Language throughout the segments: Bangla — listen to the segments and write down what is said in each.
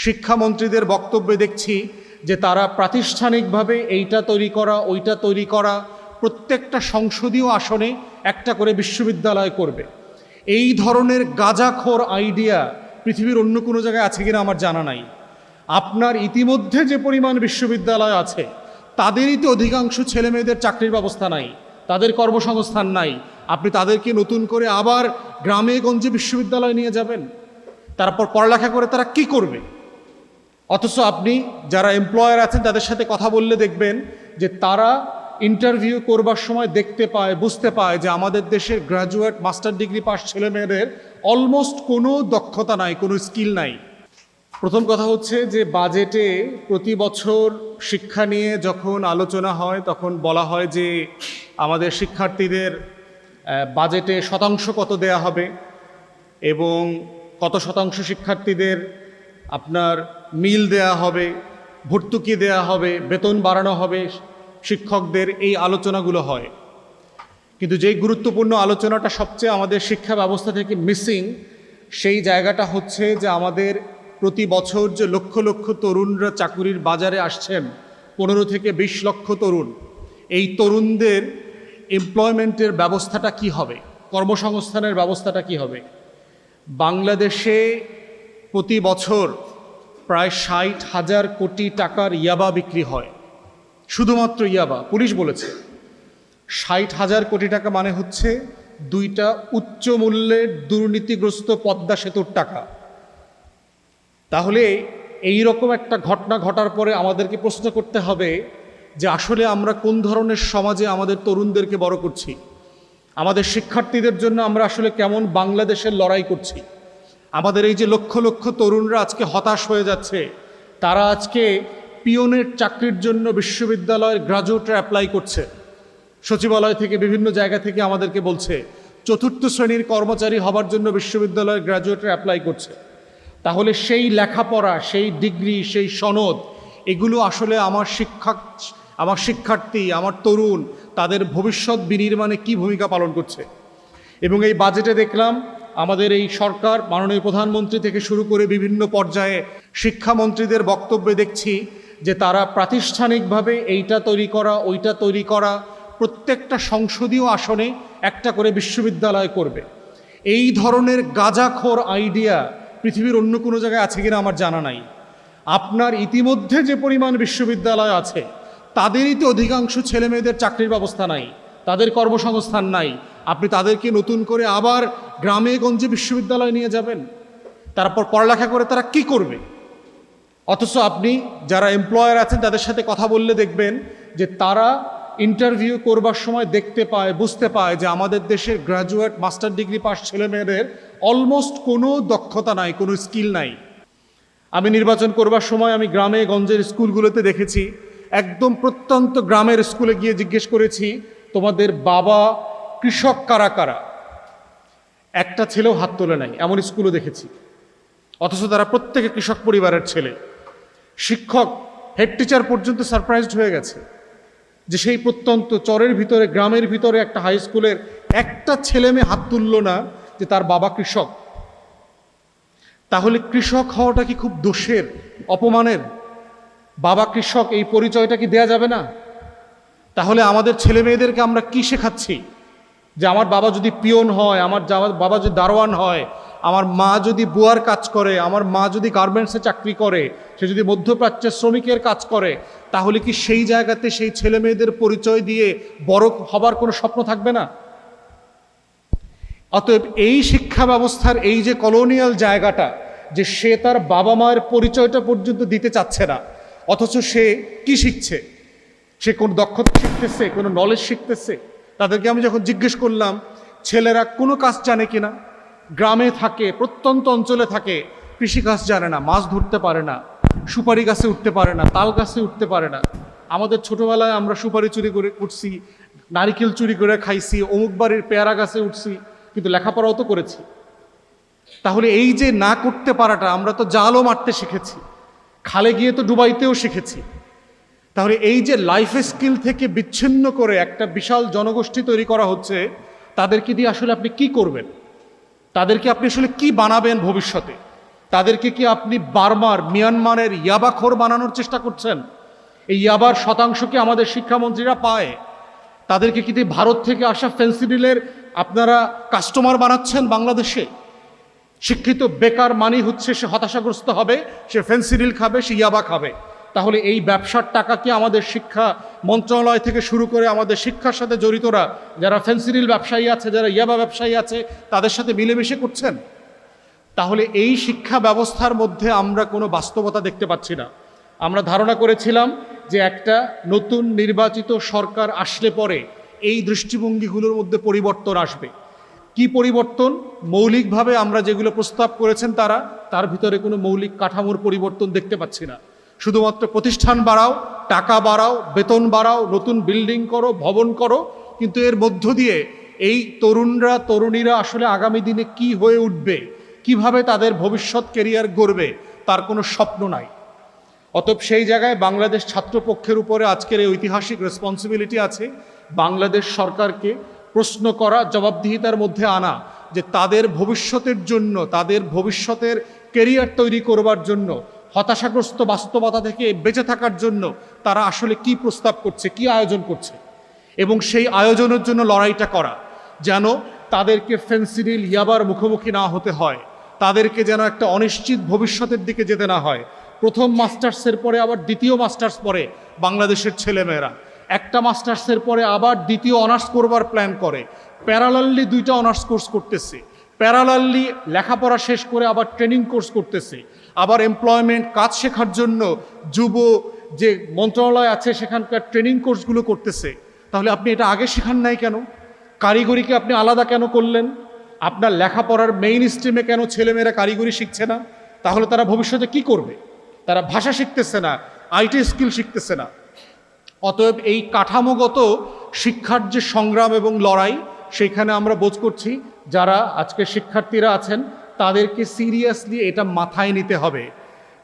শিক্ষামন্ত্রীদের বক্তব্যে দেখছি যে তারা প্রাতিষ্ঠানিকভাবে এইটা তৈরি করা ওইটা তৈরি করা, প্রত্যেকটা সংসদীয় আসনে একটা করে বিশ্ববিদ্যালয় করবে। এই ধরনের গাঁজাখোর আইডিয়া পৃথিবীর অন্য কোনো জায়গায় আছে কিনা আমার জানা নাই। আপনার ইতিমধ্যে যে পরিমাণ বিশ্ববিদ্যালয় আছে তাদেরই তো অধিকাংশ ছেলেমেয়েদের চাকরির ব্যবস্থা নাই, তাদের কর্মসংস্থান নাই। আপনি তাদেরকে নতুন করে আবার গ্রামে গঞ্জে বিশ্ববিদ্যালয় নিয়ে যাবেন, তারপর পড়ালেখা করে তারা কি করবে? অথচ আপনি যারা এমপ্লয়ার আছেন তাদের সাথে কথা বললে দেখবেন যে তারা ইন্টারভিউ করবার সময় দেখতে পায়, বুঝতে পায় যে আমাদের দেশের গ্র্যাজুয়েট মাস্টার ডিগ্রি পাস ছেলেমেয়েদের অলমোস্ট কোনো দক্ষতা নাই, কোনো স্কিল নাই। প্রথম কথা হচ্ছে যে বাজেটে প্রতি বছর শিক্ষা নিয়ে যখন আলোচনা হয় তখন বলা হয় যে আমাদের শিক্ষার্থীদের বাজেটে শতাংশ কত দেয়া হবে এবং কত শতাংশ শিক্ষার্থীদের আপনার মিল দেয়া হবে, ভর্তুকি দেয়া হবে, বেতন বাড়ানো হবে শিক্ষকদের, এই আলোচনাগুলো হয়। কিন্তু যেই গুরুত্বপূর্ণ আলোচনাটা সবচেয়ে আমাদের শিক্ষা ব্যবস্থা থেকে মিসিং, সেই জায়গাটা হচ্ছে যে আমাদের প্রতি বছর যে লক্ষ লক্ষ তরুণরা চাকুরির বাজারে আসছেন, 15 থেকে 20 লক্ষ তরুণ, এই তরুণদের এমপ্লয়মেন্টের ব্যবস্থাটা কি হবে, কর্মসংস্থানের ব্যবস্থাটা কি হবে? বাংলাদেশে প্রতি বছর প্রায় 60,000 কোটি টাকার ইয়াবা বিক্রি হয়, শুধুমাত্র ইয়াবা। পুলিশ বলেছে 60,000 কোটি টাকা মানে হচ্ছে 2টা উচ্চ মূল্যের দুর্নীতিগ্রস্ত পদ্মা সেতুর টাকা। তাহলে এই রকম একটা ঘটনা ঘটার পরে আমাদেরকে প্রশ্ন করতে হবে যে আসলে আমরা কোন ধরনের সমাজে আমাদের তরুণদেরকে বড় করছি, আমাদের শিক্ষার্থীদের জন্য আমরা আসলে কেমন বাংলাদেশের লড়াই করছি। আমাদের এই যে লক্ষ লক্ষ তরুণরা আজকে হতাশ হয়ে যাচ্ছে, তারা আজকে পিওনের চাকরির জন্য বিশ্ববিদ্যালয়ের গ্রাজুয়েটরা অ্যাপ্লাই করছে, সচিবালয় থেকে বিভিন্ন জায়গা থেকে আমাদেরকে বলছে 4র্থ শ্রেণীর কর্মচারী হবার জন্য বিশ্ববিদ্যালয়ের গ্রাজুয়েটরা অ্যাপ্লাই করছে। তাহলে সেই লেখাপড়া, সেই ডিগ্রি, সেই সনদ, এগুলো আসলে আমার শিক্ষার্থী, আমার তরুণ, তাদের ভবিষ্যৎ বিনির্মাণে কি ভূমিকা পালন করছে। এবং এই বাজেটে দেখলাম আমাদের এই সরকার, মাননীয় প্রধানমন্ত্রী থেকে শুরু করে বিভিন্ন পর্যায়ে শিক্ষামন্ত্রীদের বক্তব্যে দেখছি যে তারা প্রাতিষ্ঠানিকভাবে এইটা তৈরি করা ওইটা তৈরি করা, প্রত্যেকটা সংসদীয় আসনে একটা করে বিশ্ববিদ্যালয় করবে। এই ধরনের গাঁজাখোর আইডিয়া পৃথিবীর অন্য কোনো জায়গায় আছে কিনা আমার জানা নাই। আপনার ইতিমধ্যে যে পরিমাণ বিশ্ববিদ্যালয় আছে তাদেরই তো অধিকাংশ ছেলেমেয়েদের চাকরির ব্যবস্থা নাই, তাদের কর্মসংস্থান নাই। আপনি তাদেরকে নতুন করে আবার গ্রামে গঞ্জে বিশ্ববিদ্যালয় নিয়ে যাবেন, তারপর পড়ালেখা করে তারা কি করবে? অথচ আপনি যারা এমপ্লয়ার আছেন তাদের সাথে কথা বললে দেখবেন যে তারা ইন্টারভিউ করবার সময় দেখতে পায়, বুঝতে পায় যে আমাদের দেশের গ্র্যাজুয়েট মাস্টার ডিগ্রি পাস ছেলেমেয়েদের অলমোস্ট কোনো দক্ষতা নাই, কোনো স্কিল নাই। আমি নির্বাচন করবার সময় আমি গ্রামে গঞ্জের স্কুলগুলোতে দেখেছি, একদম প্রত্যন্ত গ্রামের স্কুলে গিয়ে জিজ্ঞেস করেছি তোমাদের বাবা কৃষক কারা কারা, একটা ছেলেও হাত তোলে নাই, এমন স্কুলও দেখেছি। অথচ তারা প্রত্যেকে কৃষক পরিবারের ছেলে। শিক্ষক, হেড টিচার পর্যন্ত সারপ্রাইজড হয়ে গেছে যে সেই প্রত্যন্ত চরের ভিতরে, গ্রামের ভিতরে একটা হাই স্কুলের একটা ছেলে মেয়ে হাত তুলল না যে তার বাবা কৃষক। তাহলে কৃষক হওয়াটা কি খুব দোষের, অপমানের? বাবা কৃষক, এই পরিচয়টা কি দেয়া যাবে না? তাহলে আমাদের ছেলে মেয়েদেরকে আমরা কি শেখাচ্ছি? যে আমার বাবা যদি পিয়ন হয়, আমার বাবা যদি দারোয়ান হয়, আমার মা যদি বুয়ার কাজ করে, আমার মা যদি গার্মেন্টসে চাকরি করে, সে যদি মধ্যপ্রাচ্যের শ্রমিকের কাজ করে, তাহলে কি সেই জায়গাতে সেই ছেলে মেয়েদের পরিচয় দিয়ে বড় হবার কোনো স্বপ্ন থাকবে না? অতএব এই শিক্ষা ব্যবস্থার এই যে কলোনিয়াল জায়গাটা, যে সে তার বাবা মায়ের পরিচয়টা পর্যন্ত দিতে চাচ্ছে না, অথচ সে কি শিখছে? সে কোন দক্ষতা শিখতেছে, কোনো নলেজ শিখতেছে? তাদেরকে আমি যখন জিজ্ঞেস করলাম ছেলেরা কোনো কাজ জানে কিনা, গ্রামে থাকে, প্রত্যন্ত অঞ্চলে থাকে, কৃষিকাজ জানে না, মাছ ধরতে পারে না, সুপারি গাছে উঠতে পারে না, তাল গাছে উঠতে পারে না। আমাদের ছোটবেলায় আমরা সুপারি চুরি করে উঠছি, নারিকেল চুরি করে খাইছি, অমুক বাড়ির পেয়ারা গাছে উঠছি, কিন্তু লেখাপড়াও তো করেছি। তাহলে এই যে না করতে পারাটা, আমরা তো জালও মারতে শিখেছি, খালে গিয়ে তো ডুবাইতেও শিখেছি। তাহলে এই যে লাইফ স্কিল থেকে বিচ্ছিন্ন করে একটা বিশাল জনগোষ্ঠী তৈরি করা হচ্ছে, তাদেরকে দিয়ে আসলে আপনি কি করবেন? তাদেরকে আপনি আসলে কি বানাবেন ভবিষ্যতে? তাদেরকে কি আপনি বার্মার মিয়ানমারের ইয়াবাখোর বানানোর চেষ্টা করছেন? এই ইয়াবার শতাংশ কি আমাদের শিক্ষামন্ত্রীরা পায়? তাদেরকে কি ভারত থেকে আসা ফেন্সিডিলের আপনারা কাস্টমার বানাচ্ছেন বাংলাদেশে? শিক্ষিত বেকার মানি হচ্ছে সে হতাশাগ্রস্ত হবে, সে ফেন্সিডিল খাবে, সে ইয়াবা খাবে। তাহলে এই ব্যবসার টাকা কি আমাদের শিক্ষা মন্ত্রণালয় থেকে শুরু করে আমাদের শিক্ষার সাথে জড়িতরা যারা ফেন্সিডিল ব্যবসায়ী আছে, যারা ইয়াবা ব্যবসায়ী আছে, তাদের সাথে মিলেমিশে করছেন? তাহলে এই শিক্ষা ব্যবস্থার মধ্যে আমরা কোনো বাস্তবতা দেখতে পাচ্ছি না। আমরা ধারণা করেছিলাম যে একটা নতুন নির্বাচিত সরকার আসলে পরে এই দৃষ্টিভঙ্গিগুলোর মধ্যে পরিবর্তন আসবে। কি পরিবর্তন? মৌলিকভাবে আমরা যেগুলো প্রস্তাব করেছেন তার ভিতরে কোনো মৌলিক কাঠামোর পরিবর্তন দেখতে পাচ্ছি না। শুধুমাত্র প্রতিষ্ঠান বাড়াও, টাকা বাড়াও, বেতন বাড়াও, নতুন বিল্ডিং করো, ভবন করো, কিন্তু এর মধ্য দিয়ে এই তরুণীরা আসলে আগামী দিনে কি হয়ে উঠবে, কিভাবে তাদের ভবিষ্যৎ কেরিয়ার গড়বে, তার কোনো স্বপ্ন নাই। অতএব সেই জায়গায় বাংলাদেশ ছাত্রপক্ষের উপরে আজকের এই ঐতিহাসিক রেসপন্সিবিলিটি আছে বাংলাদেশ সরকারকে প্রশ্ন করা, জবাবদিহিতার মধ্যে আনা, যে তাদের ভবিষ্যতের জন্য, তাদের ভবিষ্যতের কেরিয়ার তৈরি করবার জন্য, হতাশাগ্রস্ত বাস্তবতা থেকে বেঁচে থাকার জন্য তারা আসলে কি প্রস্তাব করছে, কি আয়োজন করছে, এবং সেই আয়োজনের জন্য লড়াইটা করা, যেন তাদেরকে ফেন্সিডিল ইয়াবার মুখোমুখি না হতে হয়, তাদেরকে যেন একটা অনিশ্চিত ভবিষ্যতের দিকে যেতে না হয়। প্রথম মাস্টার্সের পরে আবার দ্বিতীয় মাস্টার্স পরে বাংলাদেশের ছেলেমেয়েরা একটা মাস্টার্সের পরে আবার দ্বিতীয় অনার্স করবার প্ল্যান করে, প্যারালালি দুইটা অনার্স কোর্স করতেছে, প্যারালালি লেখাপড়া শেষ করে আবার ট্রেনিং কোর্স করতেছে, আবার এমপ্লয়মেন্ট কাজ শেখার জন্য যুব যে মন্ত্রণালয় আছে সেখানকার ট্রেনিং কোর্সগুলো করতেছে। তাহলে আপনি এটা আগে শেখান নাই কেন? কারিগরিকে আপনি আলাদা কেন করলেন? আপনার লেখাপড়ার মেইন স্ট্রিমে কেন ছেলেমেয়েরা কারিগরি শিখছে না? তাহলে তারা ভবিষ্যতে কি করবে? তারা ভাষা শিখতেছে না, আইটি স্কিল শিখতেছে না। অতএব এই কাঠামোগত শিক্ষার যে সংগ্রাম এবং লড়াই, সেখানে আমরা বোধ করছি যারা আজকে শিক্ষার্থীরা আছেন তাদেরকে সিরিয়াসলি এটা মাথায় নিতে হবে।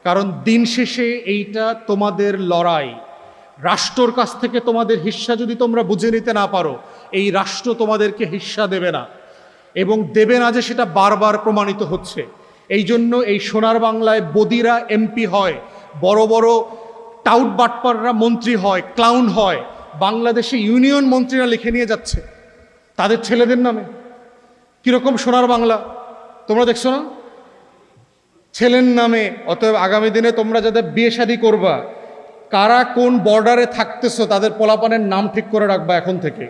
কারণ দিন শেষে এইটা তোমাদের লড়াই। রাষ্ট্রর কাছ থেকে তোমাদের হিস্সা যদি তোমরা বুঝে নিতে না পারো, এই রাষ্ট্র তোমাদেরকে হিস্সা দেবে না, এবং দেবে না যে সেটা বারবার প্রমাণিত হচ্ছে। এই জন্য এই সোনার বাংলায় বদিরা এমপি হয়, বড় বড় টাউট বাটপাররা মন্ত্রী হয়, ক্লাউন হয়। বাংলাদেশে ইউনিয়ন মন্ত্রীরা লিখে নিয়ে যাচ্ছে তাদের ছেলেদের নামে। কিরকম সোনার বাংলা তোমরা দেখছো না? ছেলের নামে। অতএব আগামী দিনে তোমরা যাদের বিয়ে শাদী করবা, কারা কোন বর্ডারে থাকতেছো তাদের পোলাপানের নাম ঠিক করে রাখবা এখন থেকে।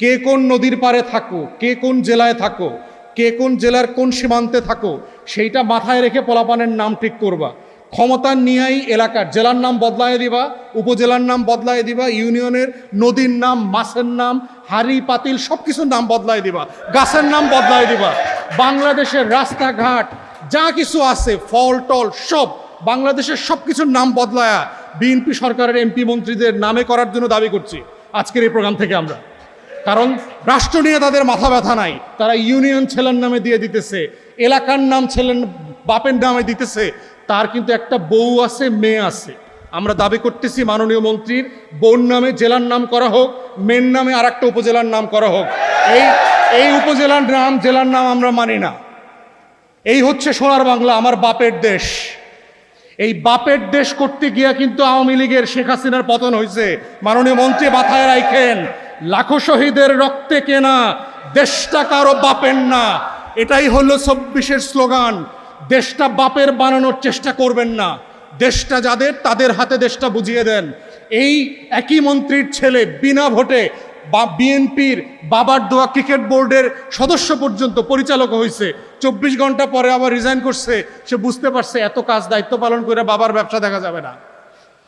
কে কোন নদীর পাড়ে থাকো, কে কোন জেলায় থাকো, কে কোন জেলার কোন সীমান্তে থাকো, সেইটা মাথায় রেখে পোলাপানের নাম ঠিক করবা। ক্ষমতা নিয়েই এলাকার জেলার নাম বদলায় দিবা, উপজেলার নাম বদলায় দিবা, ইউনিয়নের নদীর নাম, মাছের নাম, হাড়ি পাতিল সব কিছুর নাম বদলায় দিবা, গাছের নাম বদলায় দিবা। বাংলাদেশের রাস্তাঘাট যা কিছু আছে, ফল টল সব বাংলাদেশের সব কিছুর নাম বদলায়া বিএনপি সরকারের এমপি মন্ত্রীদের নামে করার জন্য দাবি করছি আজকের এই প্রোগ্রাম থেকে আমরা। কারণ রাষ্ট্র নিয়ে তাদের মাথা ব্যথা নাই, তারা ইউনিয়ন ছেলের নামে দিয়ে দিতেছে, এলাকার নাম ছেলের বাপের নামে দিতেছে। তার কিন্তু একটা বউ আছে, মেয়ে আছে। আমরা দাবি করতেছি মাননীয় মন্ত্রীর বউর নামে জেলার নাম করা হোক, মেয়ের নামে আর একটা উপজেলার নাম করা হোক। এই উপজেলার নাম, জেলার নাম আমরা মানি না। এই হচ্ছে সোনার বাংলা, আমার বাপের দেশ। এই বাপের দেশ করতে গিয়া কিন্তু আওয়ামী লীগের শেখ হাসিনার পতন হয়েছে। মাননীয় মন্ত্রী মাথায় রাখেন, লাখো শহীদের রক্তে কেনা দেশটা কারো বাপের না। এটাই হলো ২৪-এর স্লোগান। দেশটা বাপের বানানোর চেষ্টা করবেন না, দেশটা যাদের তাদের হাতে দেশটা বুঝিয়ে দেন। এই একই মন্ত্রীর ছেলে বিনা ভোটে বিএনপির বাবার দোয়া ক্রিকেট বোর্ডের সদস্য পর্যন্ত পরিচালক হয়েছে, ২৪ ঘন্টা পরে আবার রিজাইন করছে। সে বুঝতে পারছে এত কাজ দায়িত্ব পালন করে বাবার ব্যবসা দেখা যাবে না।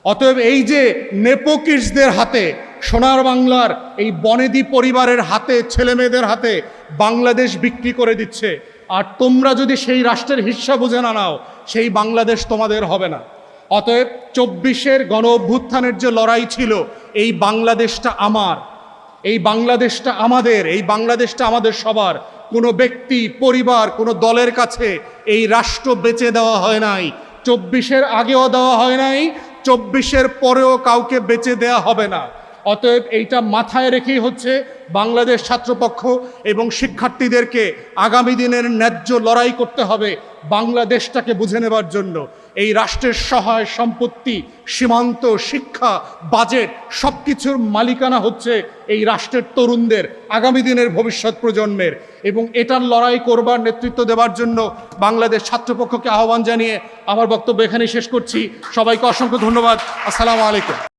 অতএব এই যে নেপোকিটসদের হাতে, সোনার বাংলার এই বনেদি পরিবারের হাতে, ছেলে মেয়েদের হাতে বাংলাদেশ বিক্রি করে দিচ্ছে। আর তোমরা যদি সেই রাষ্ট্রের হিস্সা বুঝে না নাও, সেই বাংলাদেশ তোমাদের হবে না। অতএব ২৪-এর গণ অভ্যুত্থানের যে লড়াই ছিল, এই বাংলাদেশটা আমার, এই বাংলাদেশটা আমাদের, এই বাংলাদেশটা আমাদের সবার। কোনো ব্যক্তি, পরিবার, কোনো দলের কাছে এই রাষ্ট্র বেচে দেওয়া হয় নাই। ২৪-এর আগেও দেওয়া হয় নাই, ২৪-এর পরেও কাউকে বেচে দেওয়া হবে না। অতএব এইটা মাথায় রেখেই হচ্ছে বাংলাদেশ ছাত্রপক্ষ এবং শিক্ষার্থীদেরকে আগামী দিনের ন্যায্য লড়াই করতে হবে বাংলাদেশটাকে বুঝে নেবার জন্য। এই রাষ্ট্রের সহায় সম্পত্তি, সীমান্ত, শিক্ষা, বাজেট সব কিছুর মালিকানা হচ্ছে এই রাষ্ট্রের তরুণদের, আগামী দিনের ভবিষ্যৎ প্রজন্মের, এবং এটার লড়াই করবার নেতৃত্ব দেওয়ার জন্য বাংলাদেশ ছাত্রপক্ষকে আহ্বান জানিয়ে আমার বক্তব্য এখানেই শেষ করছি। সবাইকে অসংখ্য ধন্যবাদ। আসসালামু আলাইকুম।